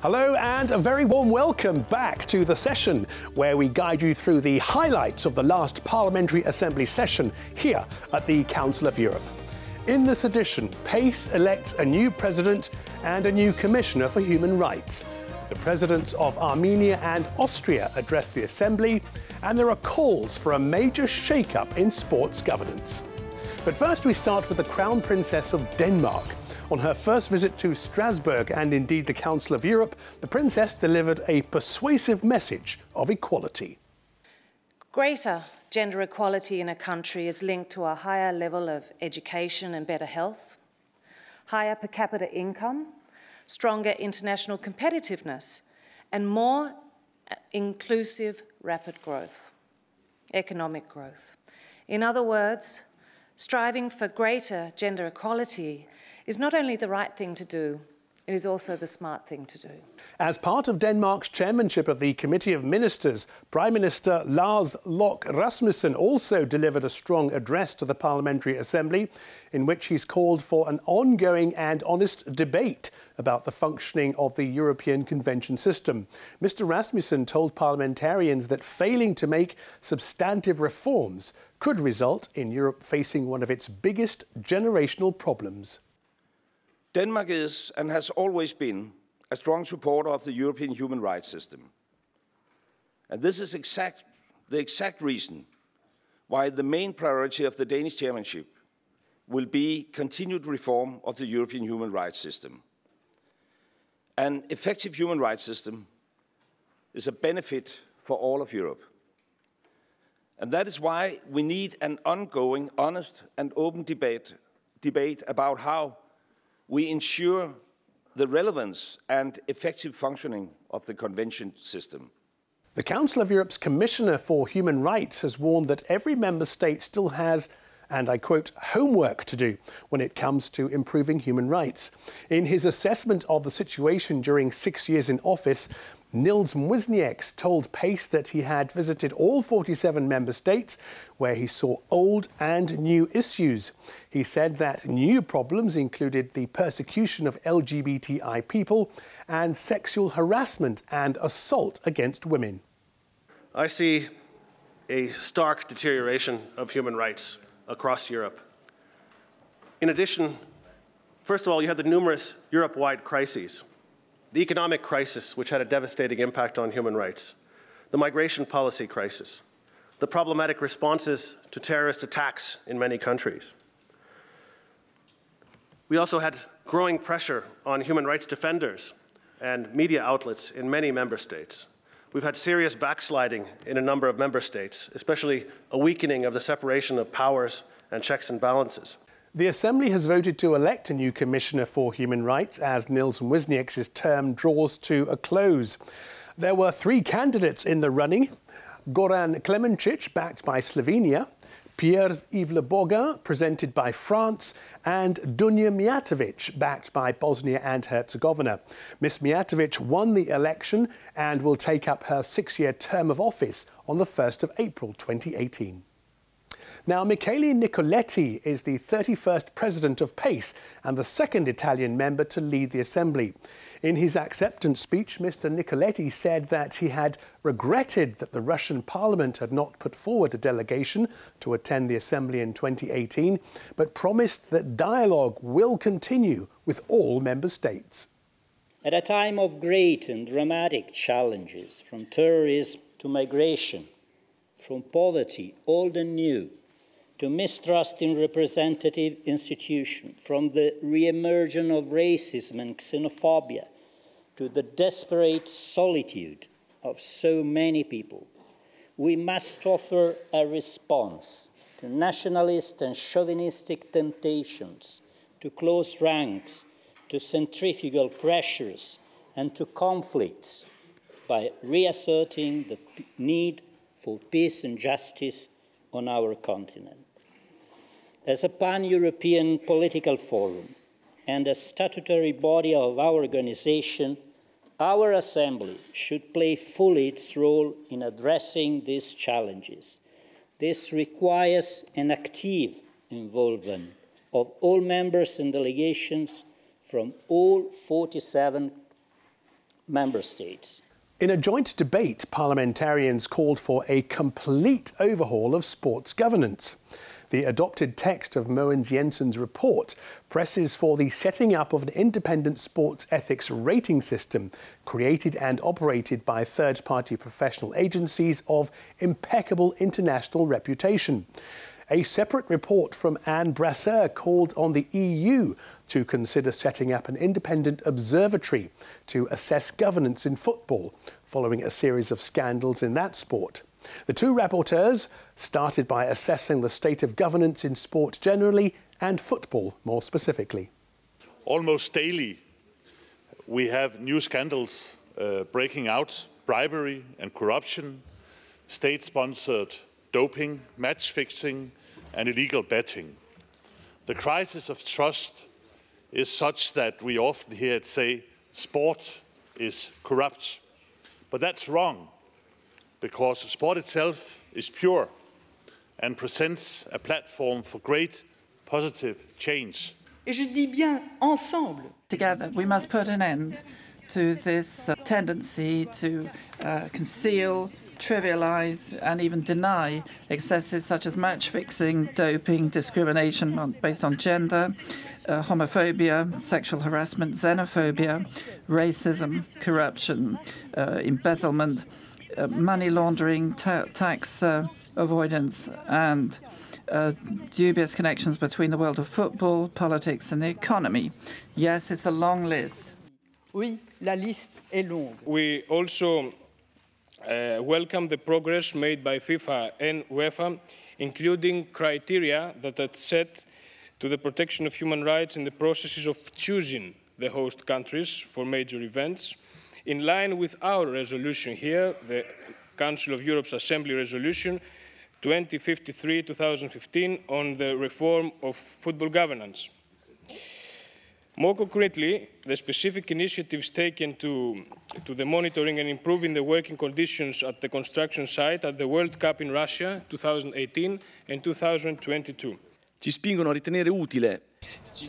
Hello and a very warm welcome back to the session where we guide you through the highlights of the last Parliamentary Assembly session here at the Council of Europe. In this edition, PACE elects a new president and a new commissioner for human rights. The presidents of Armenia and Austria address the Assembly, and there are calls for a major shake-up in sports governance. But first we start with the Crown Princess of Denmark. On her first visit to Strasbourg and indeed the Council of Europe, the Princess delivered a persuasive message of equality. Greater gender equality in a country is linked to a higher level of education and better health, higher per capita income, stronger international competitiveness, and more inclusive rapid growth, economic growth. In other words, striving for greater gender equality is not only the right thing to do, it is also the smart thing to do. As part of Denmark's chairmanship of the Committee of Ministers, Prime Minister Lars Løkke Rasmussen also delivered a strong address to the Parliamentary Assembly in which he's called for an ongoing and honest debate about the functioning of the European Convention system. Mr. Rasmussen told parliamentarians that failing to make substantive reforms could result in Europe facing one of its biggest generational problems. Denmark is and has always been a strong supporter of the European human rights system. And this is the exact reason why the main priority of the Danish chairmanship will be continued reform of the European human rights system. An effective human rights system is a benefit for all of Europe. And that is why we need an ongoing, honest and open debate about how we ensure the relevance and effective functioning of the convention system. The Council of Europe's Commissioner for Human Rights has warned that every member state still has, and I quote, homework to do when it comes to improving human rights. In his assessment of the situation during 6 years in office, Niels Muiznieks told PACE that he had visited all 47 member states where he saw old and new issues. He said that new problems included the persecution of LGBTI people and sexual harassment and assault against women. I see a stark deterioration of human rights across Europe. In addition, first of all, you had the numerous Europe-wide crises. The economic crisis, which had a devastating impact on human rights, the migration policy crisis, the problematic responses to terrorist attacks in many countries. We also had growing pressure on human rights defenders and media outlets in many member states. We've had serious backsliding in a number of member states, especially a weakening of the separation of powers and checks and balances. The Assembly has voted to elect a new Commissioner for Human Rights as Niels Muiznieks' term draws to a close. There were 3 candidates in the running: Goran Klemenčić, backed by Slovenia, Pierre-Yves Le Bourgin, presented by France, and Dunja Mijatović, backed by Bosnia and Herzegovina. Ms. Mijatović won the election and will take up her 6-year term of office on the 1st of April 2018. Now, Michele Nicoletti is the 31st president of PACE and the 2nd Italian member to lead the Assembly. In his acceptance speech, Mr. Nicoletti said that he had regretted that the Russian Parliament had not put forward a delegation to attend the Assembly in 2018, but promised that dialogue will continue with all member states. At a time of great and dramatic challenges, from terrorism to migration, from poverty, old and new, to mistrust in representative institutions, from the re-emergence of racism and xenophobia to the desperate solitude of so many people, we must offer a response to nationalist and chauvinistic temptations, to close ranks, to centrifugal pressures, and to conflicts by reasserting the need for peace and justice on our continent. As a pan-European political forum and a statutory body of our organization, our Assembly should play fully its role in addressing these challenges. This requires an active involvement of all members and delegations from all 47 member states. In a joint debate, parliamentarians called for a complete overhaul of sports governance. The adopted text of Mogens Jensen's report presses for the setting up of an independent sports ethics rating system created and operated by third-party professional agencies of impeccable international reputation. A separate report from Anne Brasseur called on the EU to consider setting up an independent observatory to assess governance in football, following a series of scandals in that sport. The two rapporteurs started by assessing the state of governance in sport generally and football more specifically. Almost daily, we have new scandals breaking out: bribery and corruption, state-sponsored doping, match fixing, and illegal betting. The crisis of trust is such that we often hear it say, sport is corrupt. But that's wrong, because sport itself is pure and presents a platform for great positive change. Et je dis bien ensemble. Together, we must put an end to this tendency to conceal, trivialise and even deny excesses such as match fixing, doping, discrimination based on gender, homophobia, sexual harassment, xenophobia, racism, corruption, embezzlement, money laundering, tax avoidance and dubious connections between the world of football, politics and the economy. Yes, it's a long list. Oui, la liste est longue. We also welcome the progress made by FIFA and UEFA, including criteria that are set to the protection of human rights in the processes of choosing the host countries for major events. In line with our resolution here, the Council of Europe's Assembly Resolution 2053-2015 on the reform of football governance. More concretely, the specific initiatives taken to the monitoring and improving the working conditions at the construction site at the World Cup in Russia 2018 and 2022. Ci spingono a ritenere utile.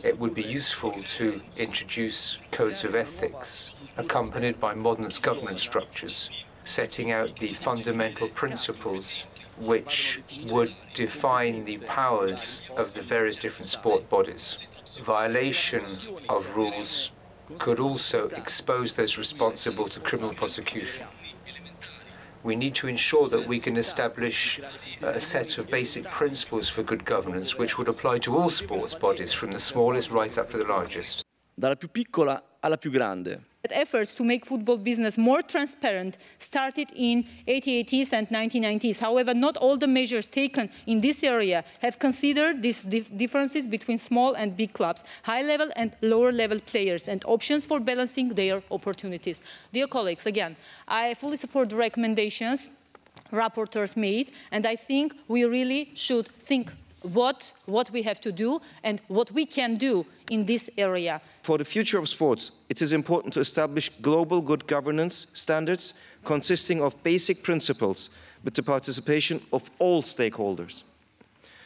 It would be useful to introduce codes of ethics accompanied by modern governance structures, setting out the fundamental principles which would define the powers of the various different sport bodies. Violation of rules could also expose those responsible to criminal prosecution. We need to ensure that we can establish a set of basic principles for good governance which would apply to all sports bodies, from the smallest right up to the largest. Dalla più piccola alla più grande. Efforts to make football business more transparent started in 1980s and 1990s. However, not all the measures taken in this area have considered these differences between small and big clubs, high-level and lower-level players, and options for balancing their opportunities. Dear colleagues, again, I fully support the recommendations rapporteurs made, and I think we really should think what we have to do and what we can do in this area. For the future of sports, it is important to establish global good governance standards consisting of basic principles with the participation of all stakeholders.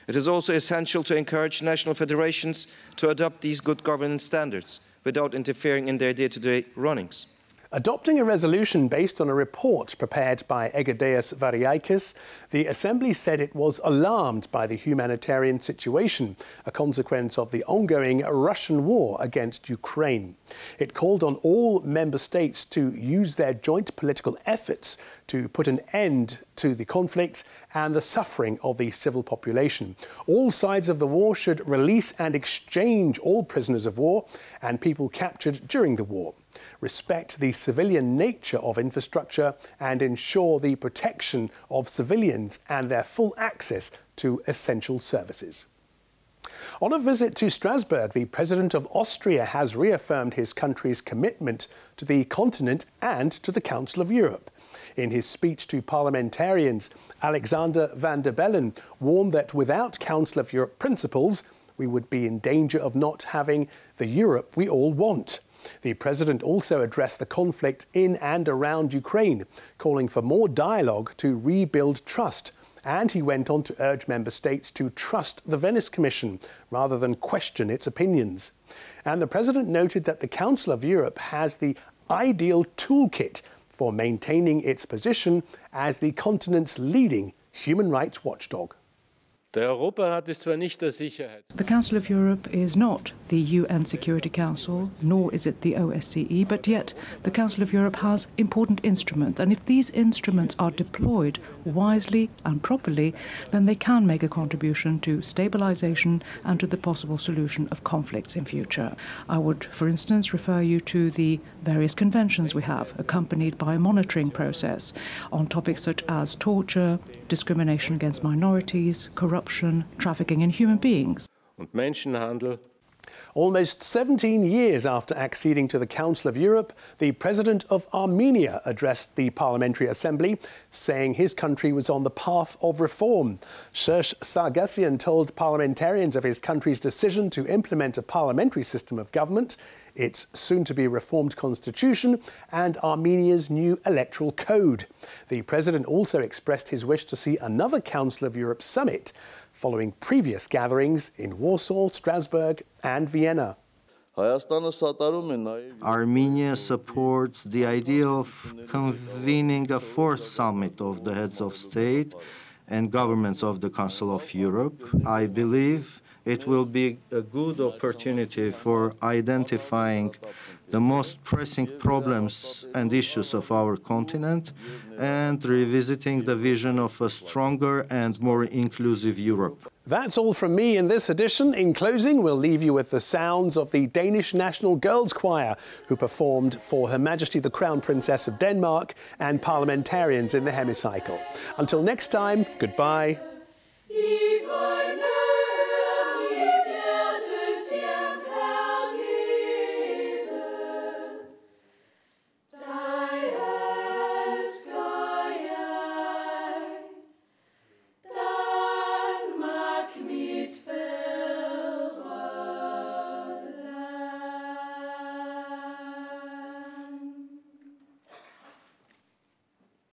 It is also essential to encourage national federations to adopt these good governance standards without interfering in their day-to-day runnings. Adopting a resolution based on a report prepared by Egidius Variakis, the Assembly said it was alarmed by the humanitarian situation, a consequence of the ongoing Russian war against Ukraine. It called on all member states to use their joint political efforts to put an end to the conflict and the suffering of the civil population. All sides of the war should release and exchange all prisoners of war and people captured during the war, respect the civilian nature of infrastructure and ensure the protection of civilians and their full access to essential services. On a visit to Strasbourg, the President of Austria has reaffirmed his country's commitment to the continent and to the Council of Europe. In his speech to parliamentarians, Alexander Van der Bellen warned that without Council of Europe principles, we would be in danger of not having the Europe we all want. The President also addressed the conflict in and around Ukraine, calling for more dialogue to rebuild trust. And he went on to urge member states to trust the Venice Commission rather than question its opinions. And the President noted that the Council of Europe has the ideal toolkit for maintaining its position as the continent's leading human rights watchdog. The Council of Europe is not the UN Security Council, nor is it the OSCE, but yet the Council of Europe has important instruments. And if these instruments are deployed wisely and properly, then they can make a contribution to stabilization and to the possible solution of conflicts in future. I would, for instance, refer you to the various conventions we have, accompanied by a monitoring process on topics such as torture, discrimination against minorities, corruption, trafficking in human beings. Und Menschenhandel. Almost 17 years after acceding to the Council of Europe, the President of Armenia addressed the Parliamentary Assembly, saying his country was on the path of reform. Serge Sargsyan told parliamentarians of his country's decision to implement a parliamentary system of government, its soon-to-be reformed constitution and Armenia's new electoral code. The President also expressed his wish to see another Council of Europe summit following previous gatherings in Warsaw, Strasbourg and Vienna. Armenia supports the idea of convening a fourth summit of the heads of state and governments of the Council of Europe. I believe it will be a good opportunity for identifying the most pressing problems and issues of our continent and revisiting the vision of a stronger and more inclusive Europe. That's all from me in this edition. In closing, we'll leave you with the sounds of the Danish National Girls' Choir, who performed for Her Majesty the Crown Princess of Denmark and parliamentarians in the hemicycle. Until next time, goodbye.